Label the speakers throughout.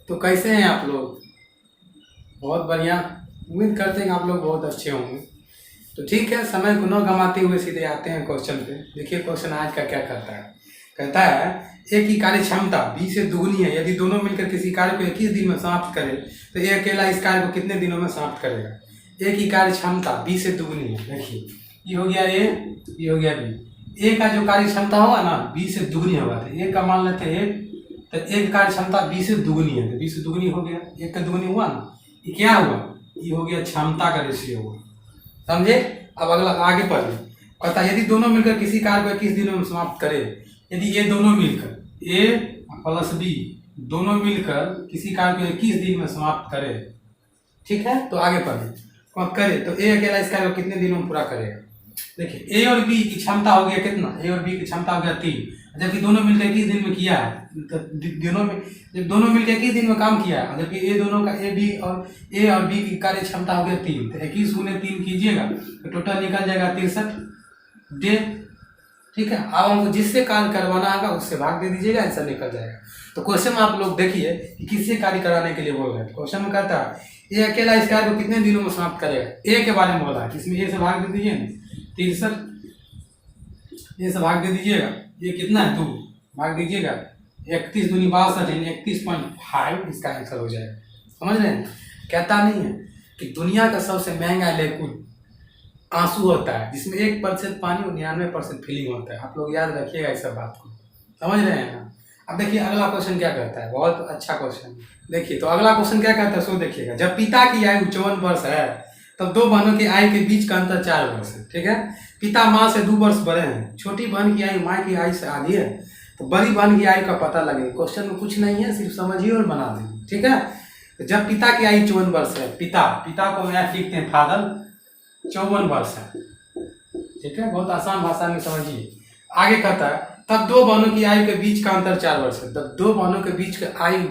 Speaker 1: तो कैसे हैं आप लोग? बहुत बढ़िया। उम्मीद करते हैं कि आप लोग बहुत अच्छे होंगे। तो ठीक है, समय को न गंवाते हुए सीधे आते हैं क्वेश्चन पे। देखिए क्वेश्चन आज का क्या कहता है। कहता है एक की कार्य क्षमता 20 से दुगनी है, यदि दोनों मिलकर किसी कार्य को 21 दिन में समाप्त करें तो ये अकेला इस कार्य को कितने दिनों में समाप्त करेगा। एक की कार्य क्षमता 20 से दुगनी है। देखिए ये हो गया ए, ये हो गया बी। ए का जो कार्य क्षमता होगा ना 20 से दुगनी होगा, तो ए का मान लेते हैं तो एक कार्य क्षमता 20 से दुगनी है, तो 20 से दुगनी हो गया, एक का दुगनी हुआ ना, ये क्या हुआ, ये हो गया क्षमता का रेशियो हुआ। समझे? अब अगला आगे पढ़े। कहता यदि दोनों मिलकर किसी कार्य को 21 दिनों में समाप्त करे, यदि ये दोनों मिलकर ए प्लस बी दोनों मिलकर किसी कार्य को 21 दिन में समाप्त करे, ठीक है, तो आगे पढ़े करे तो ए अकेला इस कार्य को कितने दिनों में पूरा करेगा। देखिए ए और बी की क्षमता हो गया कितना, ए और बी की क्षमता हो गया 3, जबकि दोनों मिलकर 21 दिन में किया है, तो दोनों मिलकर 21 दिन में काम किया है, जबकि ए दोनों का ए और बी की कार्य क्षमता हो गया 3, तो 21 × 3 कीजिएगा तो टोटल निकल जाएगा 63 डे। ठीक है, अब हमको जिससे कार्य करवाना होगा उससे भाग दे दीजिएगा, आंसर निकल जाएगा। तो क्वेश्चन में आप लोग देखिए कि किससे कार्य कराने के लिए बोल रहे हैं। क्वेश्चन में कहता है ये अकेला इस कार्य को कितने दिनों में समाप्त करेगा। ए के बारे में बोला है, इसमें ए से भाग दे दीजिए ना, 63 ए से भाग दे दीजिएगा, ये कितना है 2 भाग दीजिएगा 31 दूनी 62 31.5 इसका आंसर हो जाएगा। समझ रहे हैं? कहता नहीं है कि दुनिया का सबसे महंगा लिक्विड आंसू होता है, जिसमें 1% पानी और 99% फीलिंग होता है। आप लोग याद रखिएगा इस सब बात को। समझ रहे हैं ना? अब देखिए अगला क्वेश्चन क्या कहता है, बहुत अच्छा क्वेश्चन। देखिए तो अगला क्वेश्चन क्या कहता है सो देखिएगा। जब पिता की आयु 54 वर्ष है तब दो बहनों की आयु के बीच का अंतर 4 वर्ष है। ठीक है, पिता माँ से 2 वर्ष बड़े हैं, छोटी बहन की आयु माँ की आयु से आधी है, तो बड़ी बहन की आयु का पता लगे। क्वेश्चन में कुछ नहीं है, सिर्फ समझिए और बना देंगे। ठीक है, तो जब पिता की आयु 54 वर्ष है, पिता को यहाँ लिखते हैं फादर, 54 वर्ष है। ठीक है, बहुत आसान भाषा में समझिए। आगे कहता है तब दो बहनों की आयु के बीच का अंतर 4 वर्ष है। तब दो बहनों के बीच का आयु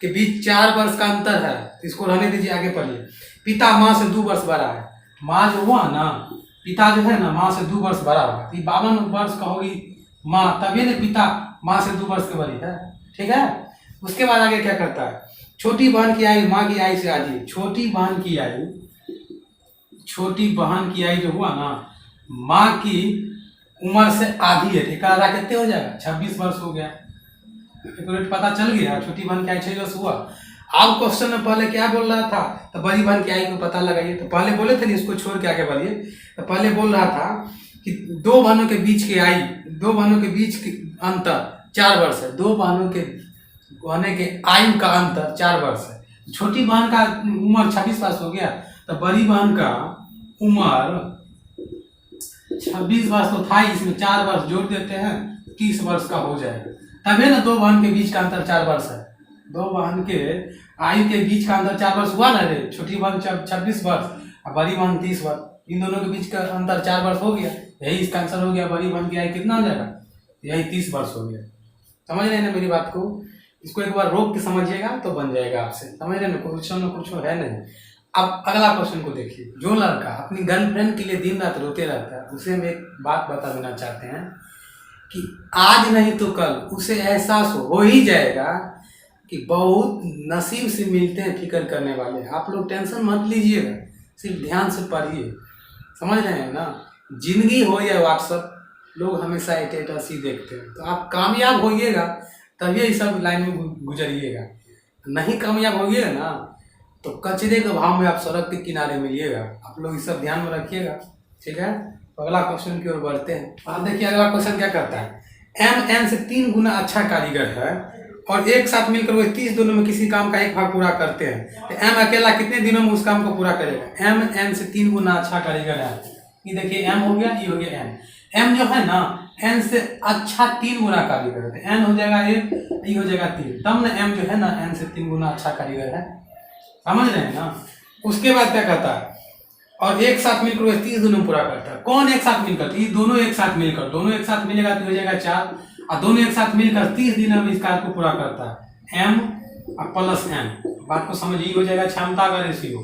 Speaker 1: के बीच 4 वर्ष का अंतर है, इसको रहने दीजिए, आगे पढ़िए। पिता माँ से 2 वर्ष बड़ा है, माँ जो हुआ ना, पिता जो है ना माँ से 2 वर्ष बड़ा हुआ, 52 वर्ष का होगी माँ, तभी ना पिता माँ से 2 वर्ष के बड़ी है। ठीक है, उसके बाद आगे क्या करता है, छोटी बहन की आयु माँ की आयु से आधी है। छोटी बहन की आयु जो हुआ ना माँ की उम्र से आधी है, ठीक है, आधा कितने हो जाएगा 26 वर्ष हो गया। पता चल गया, छोटी बहन की आयु 6 वर्ष हुआ। अब क्वेश्चन में पहले क्या बोल रहा था, तो बड़ी बहन की आयु को पता लगाइए। तो पहले बोले थे ना, इसको छोड़ के आगे बढ़िए। तो पहले बोल रहा था कि दो बहनों के बीच के अंतर 4 वर्ष है। दो बहनों के होने के आयु का अंतर 4 वर्ष है। छोटी बहन का उम्र 26 वर्ष हो गया, तो बड़ी बहन का उम्र 26 वर्ष तो था, इसमें 4 वर्ष जोड़ देते हैं 30 वर्ष का हो जाएगा। तभी ना दो बहन के बीच का अंतर 4 वर्ष है। दो बहन के आयु के बीच का अंतर 4 वर्ष हुआ ना रे, छोटी बहन 26 वर्ष और बड़ी बहन 30 वर्ष, इन दोनों के बीच का अंतर 4 वर्ष हो गया, यही इसका आंसर हो गया। बड़ी बहन की आयु कितना हो जाएगा, यही 30 वर्ष हो गया। समझ रहे हैं ना मेरी बात को? इसको एक बार रोक के समझिएगा तो बन जाएगा आपसे। समझ रहे हैं ना? कुछ है नहीं। अब अगला क्वेश्चन को देखिए। जो लड़का अपनी गर्लफ्रेंड के लिए दिन रात रोते रहता है, उसे हम एक बात बता देना चाहते हैं कि आज नहीं तो कल उसे एहसास हो ही जाएगा कि बहुत नसीब से मिलते हैं फिक्र करने वाले। आप लोग टेंशन मत लीजिएगा, सिर्फ ध्यान से पढ़िए। समझ रहे हैं ना? जिंदगी हो या व्हाट्सअप, लोग हमेशा स्टेटस ही देखते हैं। तो आप कामयाब होइएगा तभी ये सब लाइन में गुजरिएगा। नहीं कामयाब होइएगा ना तो कचरे के भाव में आप सड़क के किनारे मिलिएगा। आप लोग इस सब ध्यान में रखिएगा। ठीक है, तो अगला क्वेश्चन की ओर बढ़ते हैं। आप देखिए अगला क्वेश्चन क्या करता है। एम एन से 3 गुना अच्छा कारीगर है और एक साथ मिलकर वो 30 दिनों में किसी काम का 1 भाग पूरा करते हैं, तो एम अकेला कितने दिनों में उस काम को पूरा करेगा। एम एन से 3 गुना अच्छा कारीगर है। ये देखिए एम हो गया, ये हो गया एन। एम जो है ना एन से अच्छा 3 गुना कारीगर है, तो एन हो जाएगा 1, ये हो जाएगा 3, तब ना एम जो है ना एन से 3 गुना अच्छा कारीगर है। समझ रहे हैं ना? उसके बाद क्या कहता है, और एक साथ मिलकर वो 30 दिनों में पूरा करता है। कौन एक साथ मिलकर? ये दोनों एक साथ मिलेगा तो हो जाएगा 4, और दोनों एक साथ मिलकर 30 दिनों में इस कार्य को पूरा करता है। एम और प्लस एन, बात को समझिए, हो जाएगा क्षमता का रेशियो।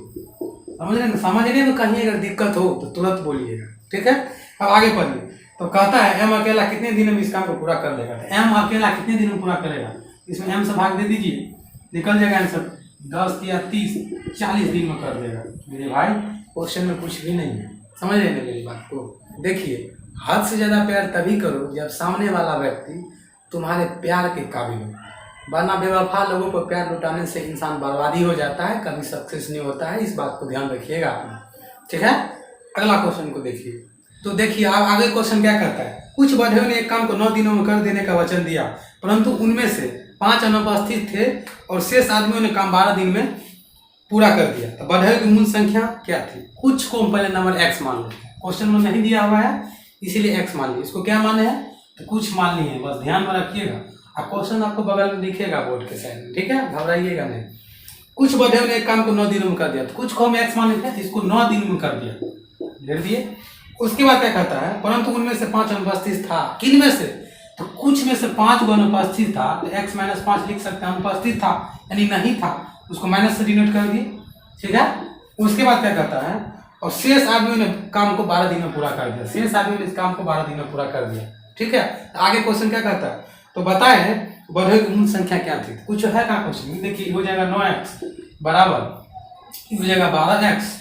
Speaker 1: समझ रहे हैं? समझने में कहीं अगर दिक्कत हो तो तुरंत बोलिएगा। ठीक है, अब आगे पढ़िए। तो कहता है एम अकेला कितने दिनों में इस काम को पूरा कर लेगा। तो एम अकेला कितने दिनों में पूरा करेगा, इसमें एम से भाग दे दीजिए, निकल जाएगा आंसर। 10 या 30 40 दिन में कर देगा मेरे भाई। क्वेश्चन में कुछ भी नहीं है, समझ रहे हैं मेरी बात को। देखिए, हद से ज़्यादा प्यार तभी करो जब सामने वाला व्यक्ति तुम्हारे प्यार के काबिल हो, वरना बेवफा लोगों पर प्यार लुटाने से इंसान बर्बादी हो जाता है, कभी सक्सेस नहीं होता है। इस बात को ध्यान रखिएगा आपने, ठीक है। अगला क्वेश्चन को देखिए। तो देखिए आगे क्वेश्चन क्या करता है। कुछ बढ़ियों ने एक काम को 9 दिनों में कर देने का वचन दिया, परंतु उनमें से 5 अनुपस्थित थे और शेष आदमियों ने काम 12 दिन में पूरा कर दिया। तो बढ़ियों की मूल संख्या क्या थी। कुछ को हम पहले नंबर x मान लेते हैं, क्वेश्चन में नहीं दिया हुआ है इसीलिए x मान लिया। इसको क्या माने हैं, तो कुछ मान लिए, बस ध्यान में रखिएगा। अब क्वेश्चन आपको बगल में दिखेगा बोर्ड के साइड में, ठीक है, घबराइएगा नहीं। कुछ बढ़ियों ने एक काम को 9 दिनों में कर दिया, तो कुछ को हम x मान लेते हैं, इसको 9 दिन में कर दिया, लिख दिए। उसके बाद क्या कहता है, परंतु उनमें से 5 अनुपस्थित था। किन में से, तो कुछ में से 5 को अनुपस्थित था, तो x - 5 लिख सकते हैं। अनुपस्थित था यानी नहीं था, उसको माइनस से डिनोट कर दिए, ठीक है। उसके बाद क्या कहता है, और शेष आदमियों ने काम को 12 दिन में पूरा कर दिया। शेष आदमियों ने इस काम को 12 दिन में पूरा कर दिया, ठीक है। आगे क्वेश्चन क्या कहता है, तो बताए बढ़ियों की मूल संख्या क्या थी। कुछ है का क्वेश्चन, देखिए हो जाएगा 9x बराबर हो जाएगा 12x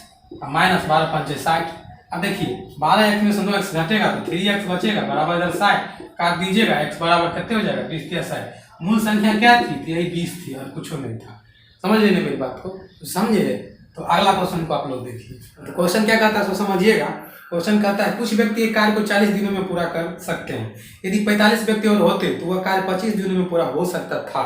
Speaker 1: माइनस 12 × 5 = 60। अब देखिए 12x में से 9x घटेगा तो 3x बचेगा, बराबर इधर 60 काट दीजिएगा, x बराबर कितने हो जाएगा 20 × 60। मूल संख्या क्या थी, तो यही 20 थी और कुछ नहीं था। समझ लेने मेरी बात को, तो समझे। तो अगला क्वेश्चन को आप लोग देखिए। तो क्वेश्चन क्या कहता है सो समझिएगा। क्वेश्चन कहता है कुछ व्यक्ति एक कार्य को 40 दिनों में पूरा कर सकते हैं। यदि 45 व्यक्ति और होते तो वह कार्य 25 दिनों में पूरा हो सकता था।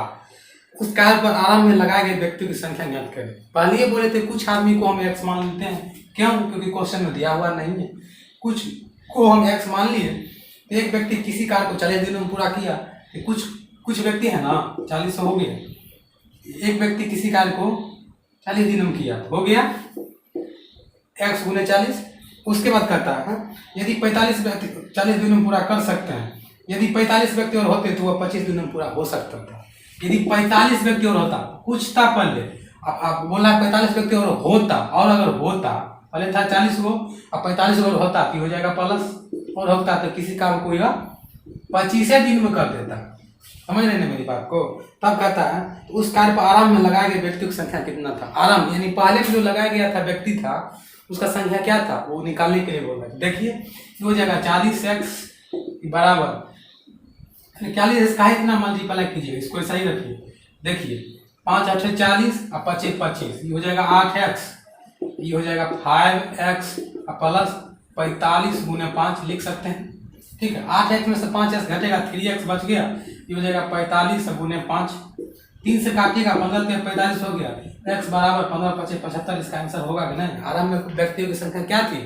Speaker 1: उस कार्य पर आरंभ में लगाए गए व्यक्तियों की संख्या ज्ञात करें। पहले ये बोले थे कुछ आदमी को हम x मान लेते हैं, क्यों, क्योंकि क्वेश्चन में दिया हुआ नहीं है। कुछ को हम x मान लिए, तो एक व्यक्ति किसी कार्य को 40 दिनों में पूरा किया। कुछ व्यक्ति है ना, 40 हो गया, एक व्यक्ति किसी कार्य को 40 दिनों में किया, हो गया x × 40। उसके बाद कहता है यदि 45 व्यक्ति 40 दिनों में पूरा कर सकते हैं, यदि 45 व्यक्ति और होते तो वह 25 दिनों में पूरा हो सकता था। यदि 45 व्यक्ति और होता, कुछ था पहले, अब बोला 45 व्यक्ति और होता, और अगर होता पहले था 40 को, अब 45 और होता कि हो जाएगा प्लस, और होता तो किसी काम को यह 25 दिन में कर देता। समझ रहे हैं मेरी बात को। तब कहता है तो उस कार्य पर आराम में लगाए गए व्यक्तियों की संख्या कितना था। आराम यानी पहले जो लगाया गया था व्यक्ति था उसका संख्या क्या था, वो निकालने के लिए बोल रहा है। देखिए हो जाएगा 40x बराबर 40 का इतना मल्टीप्लाई कीजिए, इसको ऐसा ही रखिए। देखिए 5 × 8 = 40 और 25 × 25, ये हो जाएगा 8x, ये हो जाएगा 5x प्लस 45 × 5 लिख सकते हैं, ठीक है। 8x में से 5x घटेगा, 3x बच गया, ये हो जाएगा 45 × 5, 3 से काटिएगा 15 × 45 हो गया, x बराबर 15 × 5 = 75। इसका आंसर होगा कि नहीं। आराम में व्यक्तियों की संख्या क्या थी,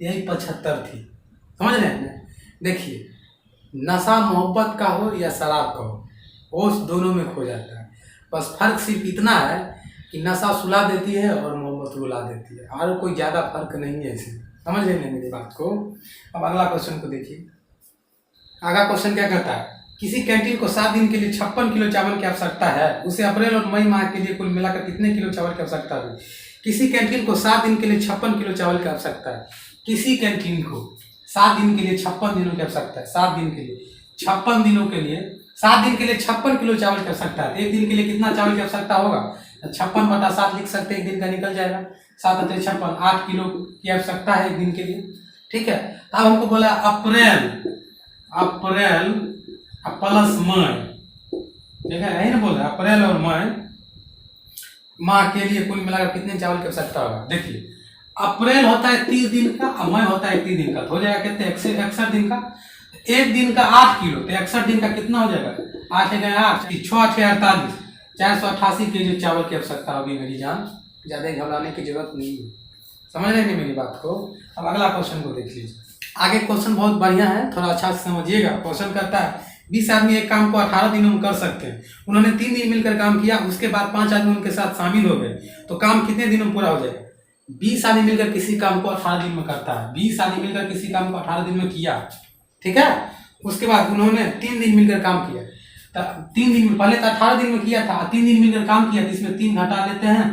Speaker 1: यही 75 थी। समझ रहे हैं। देखिए नशा मोहब्बत का हो या शराब का हो, होश दोनों में खो जाता है। बस फर्क सिर्फ इतना है कि नशा सुला देती है और मोहब्बत रुला देती है, और कोई ज़्यादा फर्क नहीं है इसमें। समझ रहे हैं मेरी बात को। अब अगला क्वेश्चन को देखिए। अगला क्वेश्चन क्या कहता है, किसी कैंटीन को 7 दिन के लिए 56 किलो चावल की आवश्यकता है, उसे अप्रैल और मई माह के लिए कुल मिलाकर कितने किलो चावल की आवश्यकता है। किसी कैंटीन को 7 दिन के लिए 56 किलो चावल की आवश्यकता है। किसी कैंटीन को 7 दिन के लिए 56 दिनों की आवश्यकता है। 7 दिन के लिए 56 दिनों के लिए 7 दिन के लिए 56 किलो चावल की आवश्यकता है। एक दिन के लिए कितना चावल की आवश्यकता होगा, 56/7 लिख सकते हैं, एक दिन का निकल जाएगा। 7 × 56 8 किलो की आवश्यकता है एक दिन के लिए, ठीक है। अब हमको बोला अप्रैल प्लस मई, ठीक है, यही ना बोल रहा है। अप्रैल और मई माह के लिए कुल मिलाकर कितने चावल की आवश्यकता होगा। देखिए अप्रैल होता है 30 दिन का और मई होता है 31 दिन का, तो हो जाएगा कितने 61 दिन का। एक दिन का 8 किलो, तो 61 दिन का कितना हो जाएगा, 8 × 8 = 6 × 8 = 48, 488 केजी चावल की आवश्यकता होगी मेरी जान। ज़्यादा घबराने की जरूरत नहीं है। समझ रहे हैं मेरी बात को। अब अगला क्वेश्चन को देख लीजिए। आगे क्वेश्चन बहुत बढ़िया है, थोड़ा अच्छा से समझिएगा। क्वेश्चन करता है 20 आदमी एक काम को 18 दिनों में कर सकते हैं। उन्होंने 3 दिन मिलकर काम किया, उसके बाद 5 आदमी उनके साथ शामिल हो गए, तो काम कितने दिनों में पूरा हो जाएगा। 20 आदमी मिलकर किसी काम को 18 दिन में करता है। 20 आदमी मिलकर किसी काम को 18 दिन में किया, ठीक है। उसके बाद उन्होंने 3 दिन मिलकर काम किया, तो 3 दिन में, पहले तो 18 दिन में किया था, 3 दिन मिलकर काम किया, तो इसमें 3 घटा लेते हैं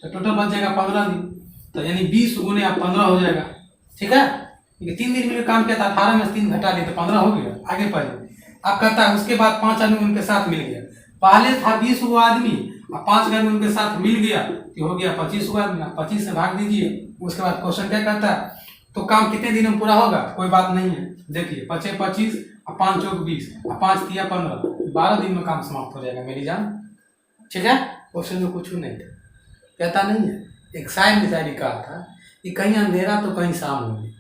Speaker 1: तो टोटल बच जाएगा 15 दिन। तो यानी 20 × 15 हो जाएगा, ठीक है। 3 दिन मिलकर काम किया था, 18 में से 3 घटा लिए तो 15 हो गया। आगे पढ़िए। अब कहता है उसके बाद 5 आदमी उनके साथ मिल गया। पहले था 20 आदमी अब 5 का उनके साथ मिल गया तो हो गया 25 हुआ, 25 से भाग दीजिए। उसके बाद क्वेश्चन क्या कहता है, तो काम कितने दिन में पूरा होगा, कोई बात नहीं है। देखिए 25 25 और 5 चौक 20 और 5 तिया 15, 12 दिन में काम समाप्त हो जाएगा मेरी जान। ठीक है, क्वेश्चन में कुछ नहीं था, कहता नहीं है। एक शायर ने शायरी कहा था कि कहीं अंधेरा तो कहीं शाम होगी,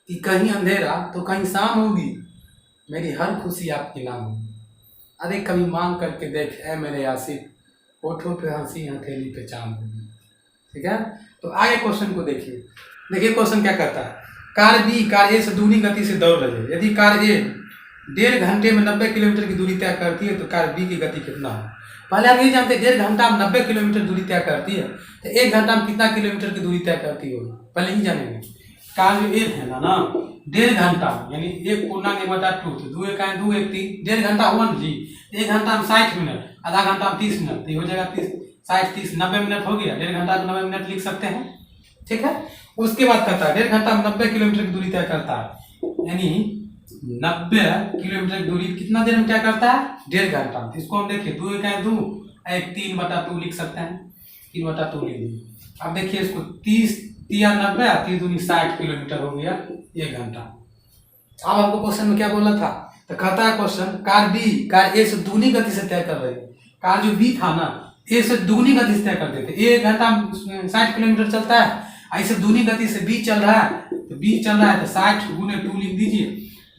Speaker 1: कि कहीं अंधेरा तो कहीं शाम होगी, मेरी हर खुशी आपके नाम होगी। अरे कभी मांग करके देख ऐ मेरे आशिक, होठों पे हंसी हथेली पे चांद होगी। ठीक है, तो आगे क्वेश्चन को देखिए। देखिए क्वेश्चन क्या कहता है, कार बी कार ए से दूनी गति से दौड़ रही है। यदि कार ए 1.5 घंटे में 90 किलोमीटर की दूरी तय करती है तो कार बी की गति कितना है। पहले हम ये जानते हैं 1.5 घंटा में 90 किलोमीटर दूरी तय करती है, तो 1 घंटा में कितना किलोमीटर की दूरी तय करती होगी, पहले ही जानेंगे। कार जो एक है ना 1.5 घंटा यानी 1/2 तो 2 1 2 1 3, 1.5 घंटा हुआ ना जी। 1 घंटा में 60 मिनट, आधा घंटा में 30 मिनट, तो हो जाएगा 30 60 30 90 मिनट हो गया। 1.5 घंटा में 90 मिनट लिख सकते हैं। ठीक है, उसके बाद कहता है 1.5 घंटा में 90 किलोमीटर की दूरी तय करता है, यानी 90 किलोमीटर की दूरी कितना देर में तय करता है, 1.5 घंटा में। इसको हम देखिए 2 1 2 1 3/2 लिख सकते हैं, 3/2 लिख लीजिए। अब देखिए इसको 30 3 90 3 दूनी 60 किलोमीटर हो गया 1 घंटा। अब आपको क्वेश्चन में क्या बोला था, तो कहता है क्वेश्चन कार बी कार ए से दूनी गति से तय कर रही है। कार जो बी था ना ए से दूनी गति से तय कर देते, 1 घंटा में 60 किलोमीटर चलता है, ऐसे दूनी गति से बी चल रहा है, तो बी चल रहा है तो 60 × 2 लिख दीजिए,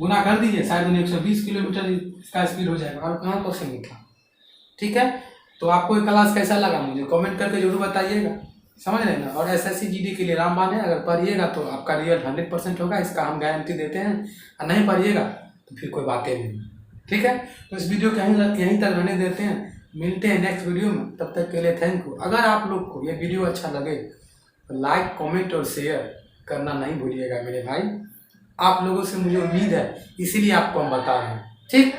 Speaker 1: गुना कर दीजिए, 60 × 120 किलोमीटर इसका स्पीड हो जाएगा। और कहाँ क्वेश्चन लिखा। ठीक है, तो आपको ये क्लास कैसा लगा मुझे कमेंट करके जरूर बताइएगा, समझ रहे ना। और एसएससी जीडी के लिए रामबाण है, अगर पढ़िएगा तो आपका रिजल्ट 100% होगा, इसका हम गारंटी देते हैं। और नहीं पढ़िएगा तो फिर कोई बातें नहीं। ठीक है, तो इस वीडियो को यहीं तक रहने देते हैं, मिलते हैं नेक्स्ट वीडियो में। तब तक के लिए थैंक यू। अगर आप लोग को ये वीडियो अच्छा लगे तो लाइक कमेंट और शेयर करना नहीं भूलिएगा मेरे भाई। आप लोगों से मुझे उम्मीद है, इसीलिए आपको हम बता रहे हैं। ठीक।